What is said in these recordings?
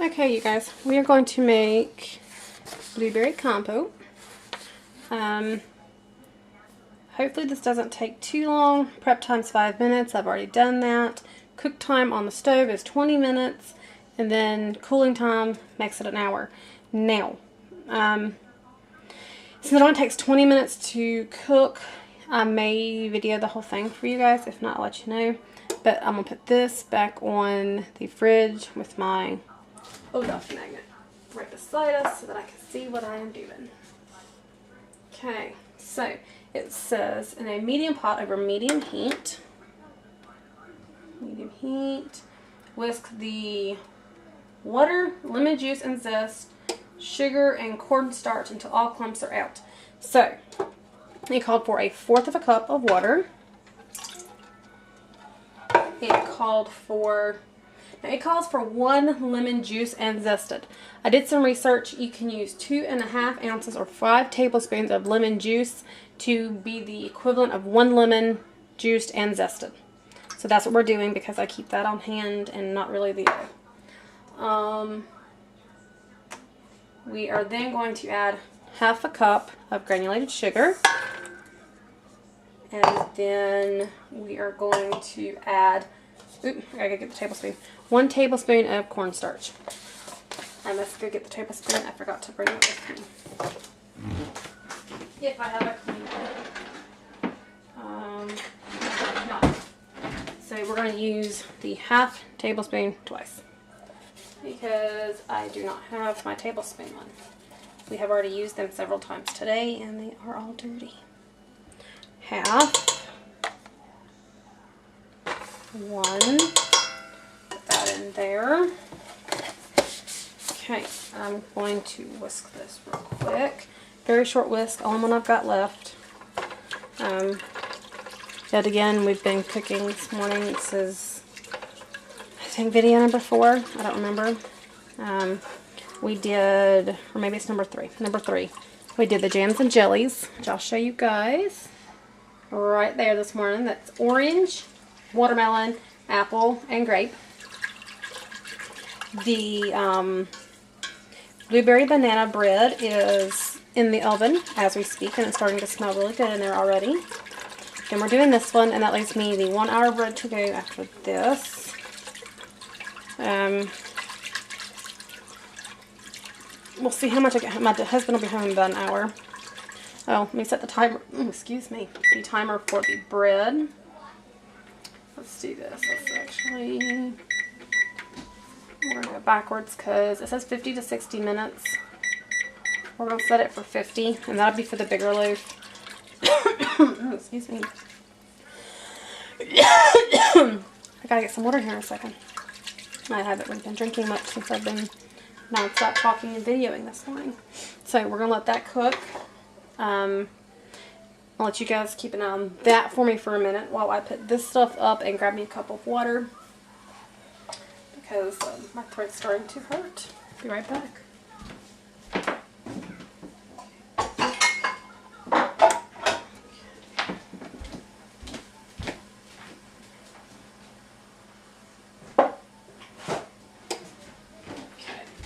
Okay, you guys, we are going to make blueberry compote. Hopefully this doesn't take too long. Prep time's 5 minutes. I've already done that. Cook time on the stove is 20 minutes. And then cooling time makes it an hour. Now, since it only takes 20 minutes to cook, I may video the whole thing for you guys. If not, I'll let you know. But I'm going to put this back on the fridge with my Olaf magnet right beside us so that I can see what I am doing. Okay, so it says in a medium pot over medium heat. Medium heat. Whisk the water, lemon juice and zest, sugar and cornstarch until all clumps are out. So it called for 1/4 cup of water. It calls for 1 lemon juice and zested. I did some research. You can use 2½ ounces or 5 tablespoons of lemon juice to be the equivalent of 1 lemon juiced and zested. So that's what we're doing because I keep that on hand and not really the other. We are then going to add 1/2 cup of granulated sugar. And then we are going to add, I gotta get the tablespoon, 1 tablespoon of cornstarch. I must go get the tablespoon. I forgot to bring it with me. If I have a clean one. No. So we're going to use the 1/2 tablespoon twice. Because I do not have my tablespoon one. We have already used them several times today and they are all dirty. 1/2. 1. Put that in there. Okay, I'm going to whisk this real quick. Very short whisk, only one I've got left. Yet again, we've been cooking this morning. This is, I think, video number 4. I don't remember. We did, or maybe it's number 3. Number 3. We did the jams and jellies, which I'll show you guys right there this morning. That's orange, watermelon, apple, and grape. The blueberry banana bread is in the oven as we speak, and it's starting to smell really good in there already. Then we're doing this one, and that leaves me the 1-hour bread to go after this. We'll see how much I get. My husband will be home in about an hour. Oh, let me set the timer. Excuse me. The timer for the bread. Let's do this. Let's actually. We're going to go backwards because it says 50 to 60 minutes. We're going to set it for 50, and that'll be for the bigger loaf. Oh, excuse me. I gotta get some water here in a second. I haven't really been drinking much since I've been non-stop talking and videoing this morning. So we're going to let that cook. I'll let you guys keep an eye on that for me for a minute while I put this stuff up and grab me a cup of water. Because my throat's starting to hurt. Be right back.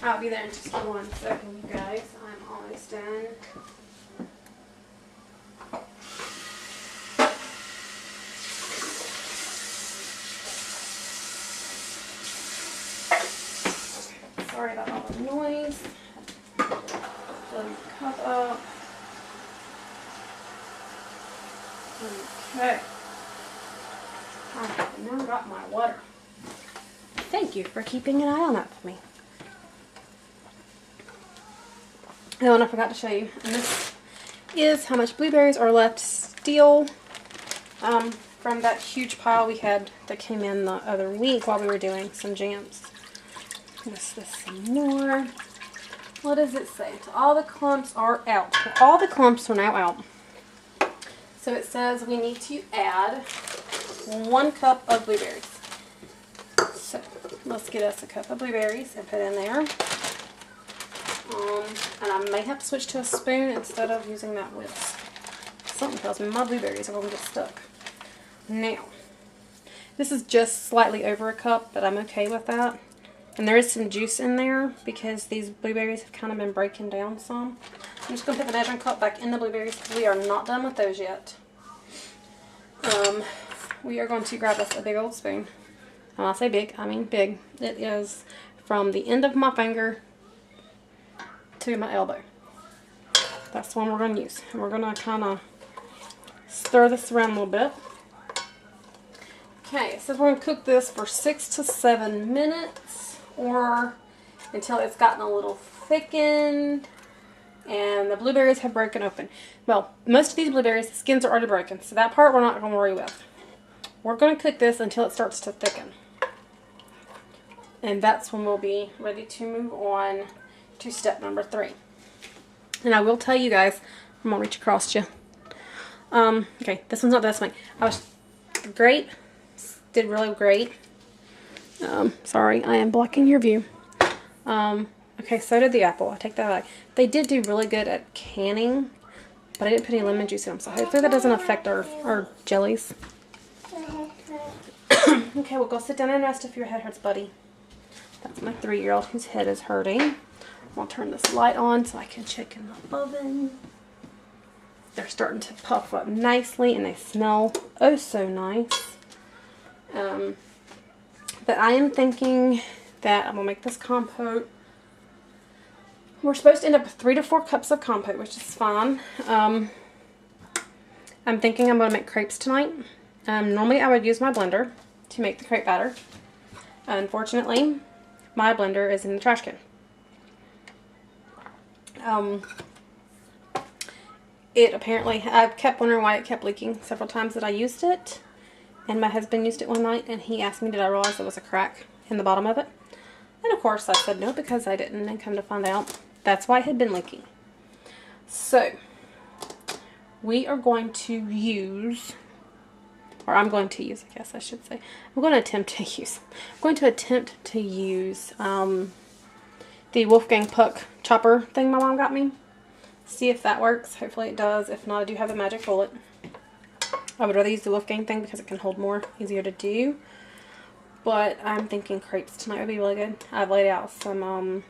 I'll be there in just 1 second, you guys. I'm almost done. Sorry about all the noise. Fill your cup up. Okay. I have now got my water. Thank you for keeping an eye on that for me. Oh, and I forgot to show you. And this is how much blueberries are left still from that huge pile we had that came in the other week while we were doing some jams. Mix this some more. What does it say? All the clumps are out. Well, all the clumps are now out. So it says we need to add 1 cup of blueberries. So let's get us a cup of blueberries and put in there. And I may have to switch to a spoon instead of using that whisk. Something tells me my blueberries are going to get stuck. Now, this is just slightly over a cup, but I'm okay with that. And there is some juice in there because these blueberries have kind of been breaking down some. I'm just going to put the measuring cup back in the blueberries because we are not done with those yet. We are going to grab us a big old spoon. When I say big, I mean big. It is from the end of my finger to my elbow. That's the one we're going to use. And we're going to kind of stir this around a little bit. Okay, so we're going to cook this for 6 to 7 minutes or until it's gotten a little thickened and the blueberries have broken open. Well, most of these blueberries, the skins are already broken, so that part we're not going to worry with. We're going to cook this until it starts to thicken. And that's when we'll be ready to move on to step number 3. And I will tell you guys, I'm going to reach across you. Okay, this one's not this one. I was great. Did really great. Sorry, I am blocking your view. Okay, so did the apple. I take that back. They did do really good at canning, but I didn't put any lemon juice in them, so hopefully that doesn't affect our jellies. Okay, we'll go sit down and rest if your head hurts, buddy. That's my 3-year-old whose head is hurting. I'll turn this light on so I can check in the oven. They're starting to puff up nicely and they smell oh so nice. But I am thinking that I'm going to make this compote. We're supposed to end up with 3 to 4 cups of compote, which is fine. I'm thinking I'm going to make crepes tonight. Normally I would use my blender to make the crepe batter. Unfortunately, my blender is in the trash can. It apparently, I've kept wondering why it kept leaking several times that I used it. And my husband used it one night and he asked me, did I realize there was a crack in the bottom of it? And of course I said no, because I didn't, and come to find out that's why it had been leaking. So, we are going to use, or I'm going to use, I guess I should say. I'm going to attempt to use the Wolfgang Puck chopper thing my mom got me. See if that works. Hopefully it does. If not, I do have the magic bullet. I would rather use the Wolfgang thing because it can hold more, easier to do. But I'm thinking crepes tonight would be really good. I've laid out some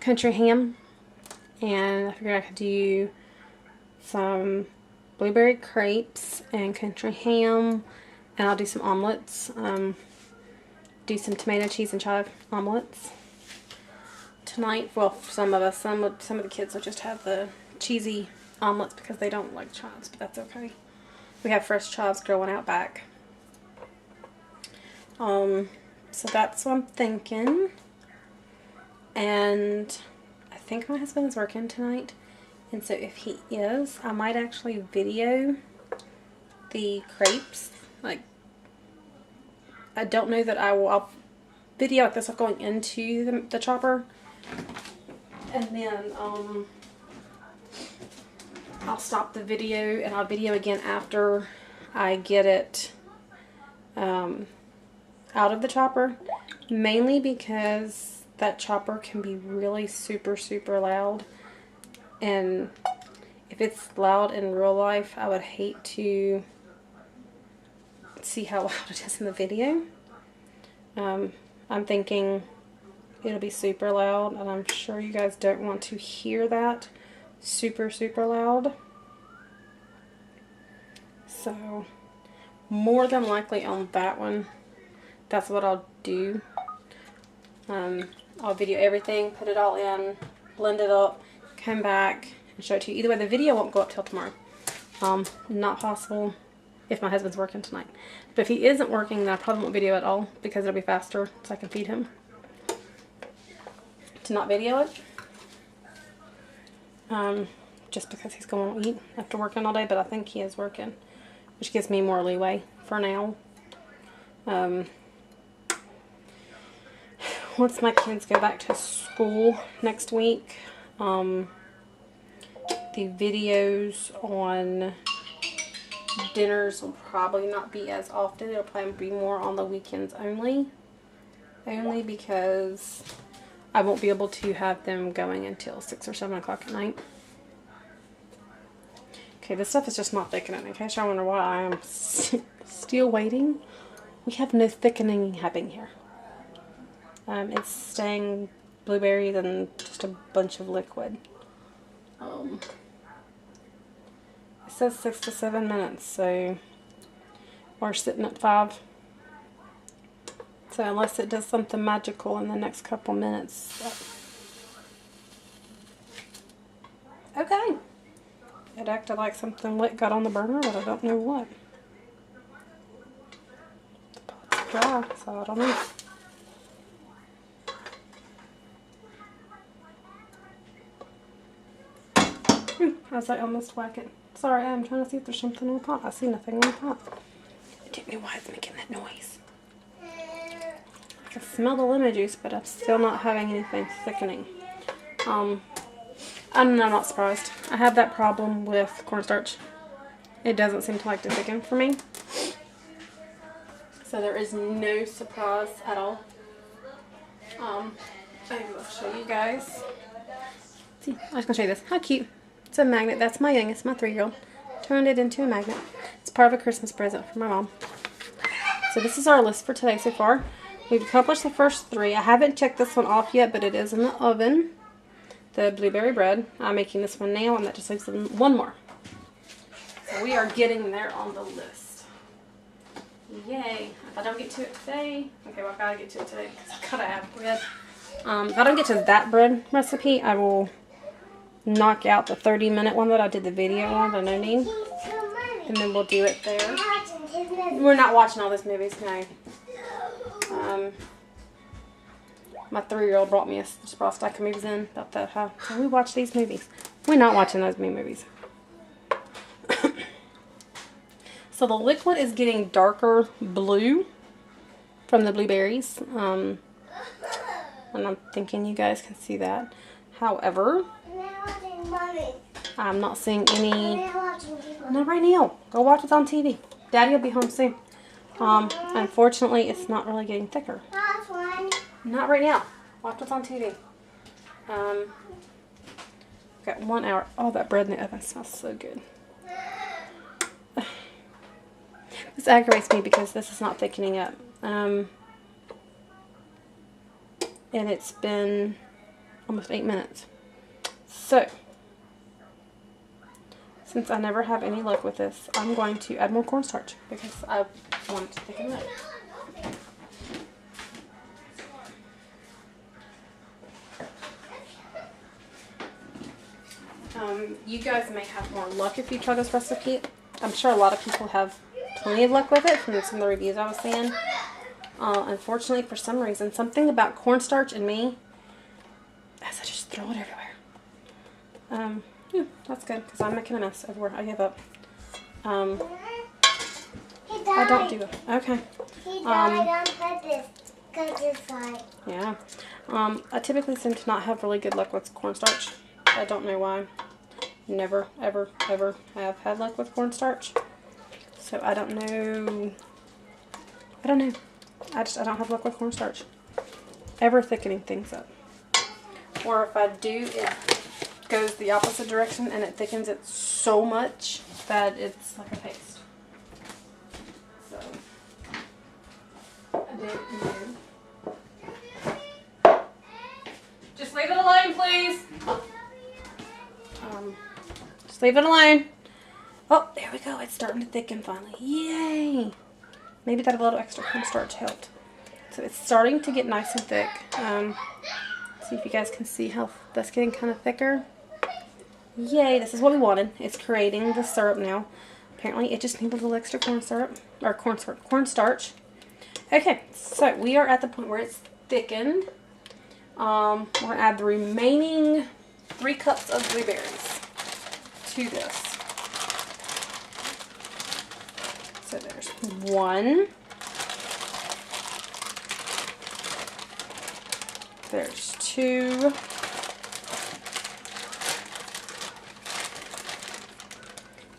country ham, and I figured I could do some blueberry crepes and country ham, and I'll do some omelets. Do some tomato, cheese, and chive omelets tonight. Well, for some of us, some of the kids will just have the cheesy omelets because they don't like chives, but that's okay. We have fresh chives growing out back. So that's what I'm thinking. And I think my husband is working tonight, and so if he is, I might actually video the crepes. Like, I don't know that I'll video like this going into the chopper, and then I'll stop the video and I'll video again after I get it out of the chopper, mainly because that chopper can be really super loud, and if it's loud in real life, I would hate to see how loud it is in the video. I'm thinking it'll be super loud, and I'm sure you guys don't want to hear that super loud. So more than likely on that one, that's what I'll do. I'll video everything, put it all in, blend it up, come back and show it to you. Either way, the video won't go up till tomorrow. Not possible if my husband's working tonight. But if he isn't working, then I probably won't video at all, because it'll be faster so I can feed him to not video it. Just because he's going to eat after working all day, but I think he is working, which gives me more leeway for now. Once my kids go back to school next week, the videos on dinners will probably not be as often. It'll probably be more on the weekends only. Only because I won't be able to have them going until 6 or 7 o'clock at night. Okay, this stuff is just not thickening. In case y'all wonder why I am still waiting, we have no thickening happening here. It's staying blueberry than just a bunch of liquid. It says 6 to 7 minutes, so we're sitting at 5. So unless it does something magical in the next couple minutes. Okay. It acted like something lit got on the burner, but I don't know what. The pot's dry, so I don't know. As I almost whack it. Sorry, I'm trying to see if there's something in the pot. I see nothing in the pot. I don't know why it's making that noise. I can smell the lemon juice, but I'm still not having anything thickening. I'm not surprised. I have that problem with cornstarch. It doesn't seem to like to thicken for me. So there is no surprise at all. I will show you guys. See, I was going to show you this. How cute. It's a magnet. That's my youngest, my 3-year-old. Turned it into a magnet. It's part of a Christmas present for my mom. So this is our list for today so far. We've accomplished the first 3. I haven't checked this one off yet, but it is in the oven. The blueberry bread. I'm making this one now, and that just leaves one more. So we are getting there on the list. Yay. If I don't get to it today, okay, well I gotta get to it today because I gotta have bread. If I don't get to that bread recipe, I will knock out the 30-minute one that I did the video on, the no need. And then we'll do it there. We're not watching all those movies, no. My 3-year-old brought me a stack of movies in about that. Can we watch these movies? We're not watching those movies. So the liquid is getting darker blue from the blueberries. And I'm thinking you guys can see that. However, I'm not seeing any. Not right now. Go watch it on TV. Daddy will be home soon. Unfortunately, it's not really getting thicker. Not right now. Watch what's on TV. Got 1 hour. Oh, that bread in the oven smells so good. This aggravates me because this is not thickening up. And it's been almost 8 minutes. So, since I never have any luck with this, I'm going to add more cornstarch because I want it to thicken up. You guys may have more luck if you try this recipe. I'm sure a lot of people have plenty of luck with it from some of the reviews I was seeing. Unfortunately, for some reason, something about cornstarch and me, as I just throw it everywhere. That's good because I'm making a mess everywhere. I give up. I don't do it. Okay. He died on purpose because it's like. Yeah. I typically seem to not have really good luck with cornstarch. I don't know why. Never, ever, ever have had luck with cornstarch. So I don't know. I don't know. I don't have luck with cornstarch. Ever thickening things up. Or if I do, it goes the opposite direction and it thickens it so much that it's like a paste. So, I don't know. Just leave it alone, please. Just leave it alone. Oh, there we go. It's starting to thicken finally. Yay! Maybe that a little extra cornstarch helped. So it's starting to get nice and thick. See if you guys can see how that's getting kind of thicker. Yay, this is what we wanted. It's creating the syrup now. Apparently it just needs a little extra corn syrup, or cornstarch. Okay, so we are at the point where it's thickened. We're going to add the remaining 3 cups of blueberries to this. So there's 1. There's 2.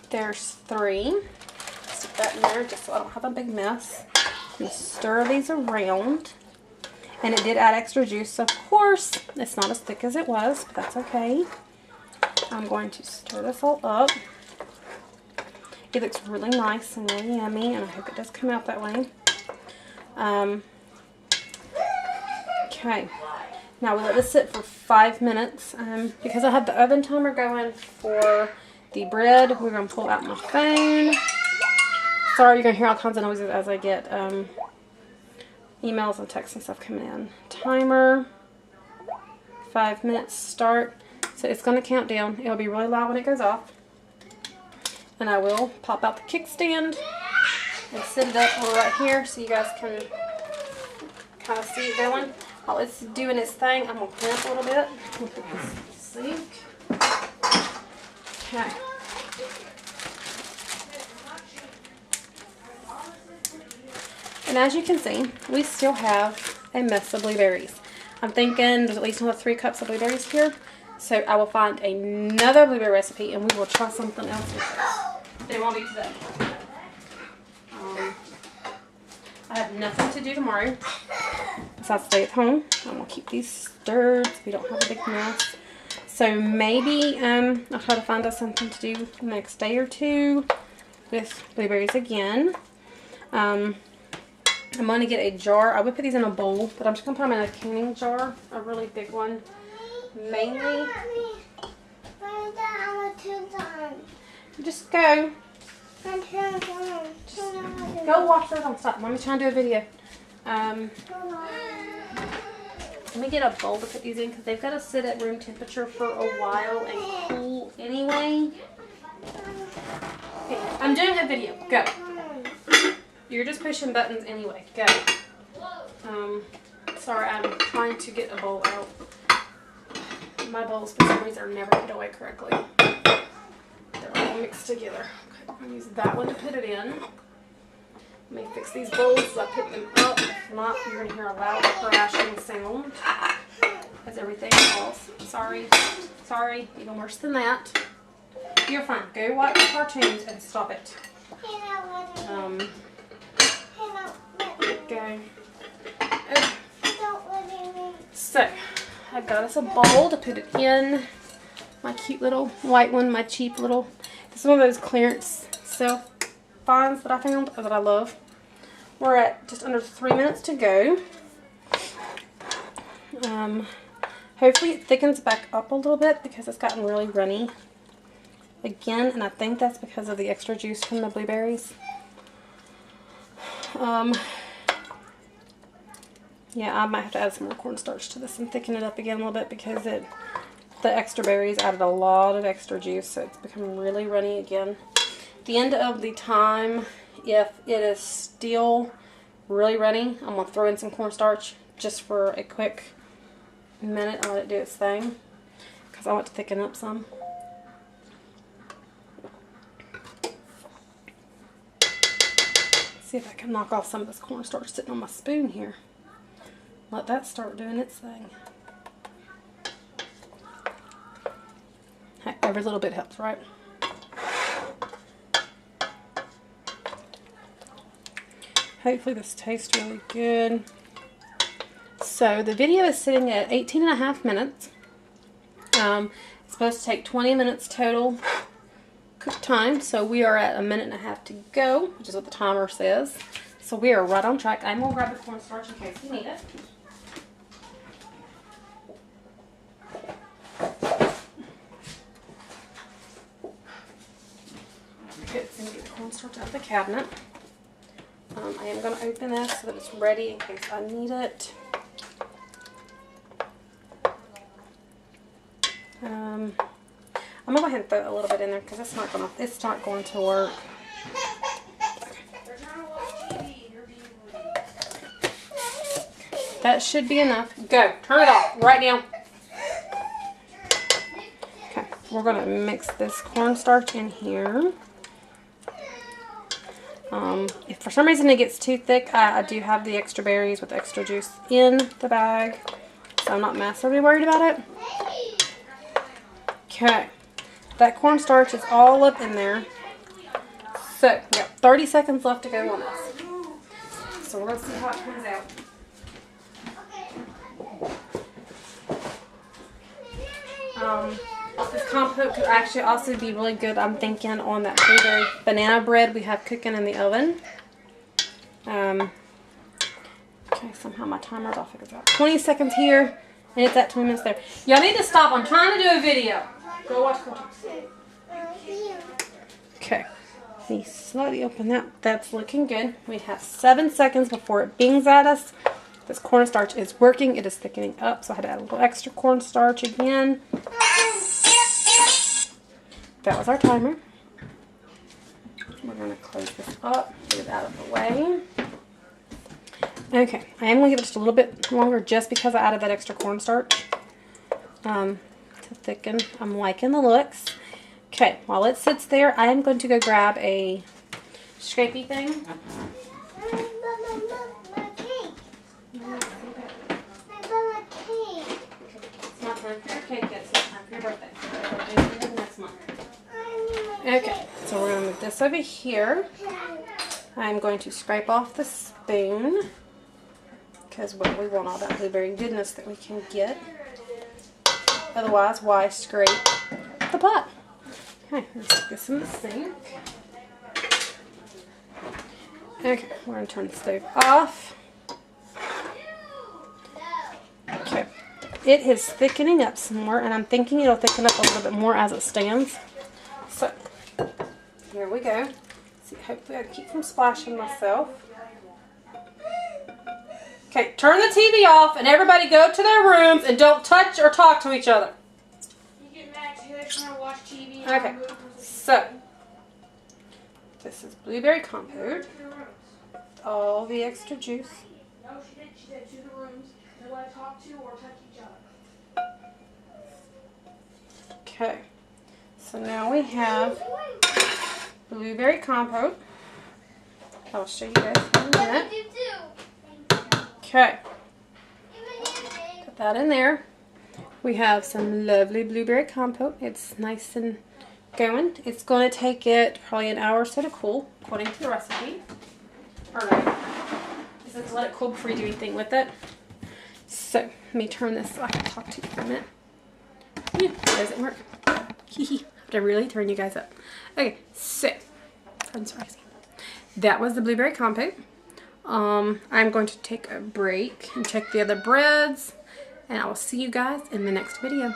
There's 3. Stick that in there just so I don't have a big mess. You stir these around. And it did add extra juice. Of course, it's not as thick as it was, but that's okay. I'm going to stir this all up. It looks really nice and really yummy, and I hope it does come out that way. Okay. Now we let this sit for 5 minutes. Because I have the oven timer going for the bread, we're going to pull out my phone. Sorry, you're going to hear all kinds of noises as I get emails and texts and stuff coming in. Timer. 5 minutes start. So it's going to count down. It'll be really loud when it goes off. And I will pop out the kickstand and set it up right here so you guys can kind of see it going. While it's doing its thing, I'm going to clean up a little bit. We'll put this sink. Okay. And as you can see, we still have a mess of blueberries. I'm thinking there's at least another 3 cups of blueberries here. So I will find another blueberry recipe and we will try something else with it. But it won't be today. I have nothing to do tomorrow besides stay at home. I'm going to keep these stirred so we don't have a big mess. So maybe I'll try to find us something to do the next day or 2 with blueberries again. I'm going to get a jar. I would put these in a bowl, but I'm just going to put them in a canning jar, a really big one. Mainly. Just go. Just go watch those on stop. Let me try and do a video. Let me get a bowl to put these in because they've got to sit at room temperature for a while and cool anyway. Okay, I'm doing a video. Go. You're just pushing buttons anyway. Go. Sorry, I'm trying to get a bowl out. My bowls for some reason are never put away correctly. They're all mixed together. Okay, I'm going to use that one to put it in. Let me fix these bowls as I pick them up. If not, you're going to hear a loud crashing sound as everything falls. Sorry. Sorry. Even worse than that. You're fine. Go watch cartoons and stop it. Okay. So, I've got us a bowl to put it in. My cute little white one, my cheap little. This is one of those clearance self finds that I found that I love. We're at just under 3 minutes to go. Hopefully it thickens back up a little bit because it's gotten really runny again, and I think that's because of the extra juice from the blueberries. Yeah, I might have to add some more cornstarch to this and thicken it up again a little bit because the extra berries added a lot of extra juice, so it's becoming really runny again. At the end of the time, if it is still really runny, I'm going to throw in some cornstarch just for a quick minute and let it do its thing because I want to thicken up some. See if I can knock off some of this cornstarch sitting on my spoon here. Let that start doing its thing. Hey, every little bit helps, right? Hopefully this tastes really good. So the video is sitting at 18.5 minutes. It's supposed to take 20 minutes total cook time. So we are at 1.5 minutes to go, which is what the timer says. So we are right on track. I'm going to grab the cornstarch in case you need it. Get the cornstarch out of the cabinet. I am going to open this so that it's ready in case I need it. I'm going to go ahead and throw a little bit in there because it's not going to work. That should be enough. Go. Turn it off right now. Okay. We're going to mix this cornstarch in here. If for some reason it gets too thick, I do have the extra berries with extra juice in the bag. So I'm not massively worried about it. Okay. That cornstarch is all up in there. So, we got 30 seconds left to go on this. So we're going to see how it comes out. This compote could actually also be really good, I'm thinking, on that blueberry banana bread we have cooking in the oven. Okay, Okay, somehow my timer's off. It's about 20 seconds here, and it's at 20 minutes there. Y'all need to stop. I'm trying to do a video. Go watch Compote. Okay. Let me slowly open that. That's looking good. We have 7 seconds before it bings at us. This cornstarch is working. It is thickening up, so I had to add a little extra cornstarch again. That was our timer. We're going to close this up, get it out of the way. Okay, I am going to give it just a little bit longer just because I added that extra cornstarch to thicken. I'm liking the looks. Okay, while it sits there, I am going to go grab a scrapey thing. It's not time for your cake yet, it's not time for your birthday. Your birthday is next month. Okay, so we're going to move this over here. I'm going to scrape off the spoon because we want all that blueberry goodness that we can get. Otherwise, why scrape the pot? Okay, let's stick this in the sink. Okay, we're going to turn the stove off. Okay, it is thickening up some more, and I'm thinking it'll thicken up a little bit more as it stands. So, here we go. See, hopefully I keep from splashing myself. Okay, turn the TV off and everybody go to their rooms and don't touch or talk to each other. You get mad because they're trying to watch TV. Okay, so this is blueberry compote. All the extra juice. No, she didn't. She said to the rooms. Nobody talk to or touch each other. Okay, so now we have blueberry compote. I'll show you guys in a minute. Okay, put that in there. We have some lovely blueberry compote. It's nice and going. It's going to take it probably an hour or so to cool, according to the recipe. Or no, it says let it cool before you do anything with it. So let me turn this so I can talk to you for a minute. Yeah, doesn't work. Hee hee. Have to really turn you guys up. Okay, so I'm sorry. That was the blueberry compote. I'm going to take a break and check the other breads, and I will see you guys in the next video.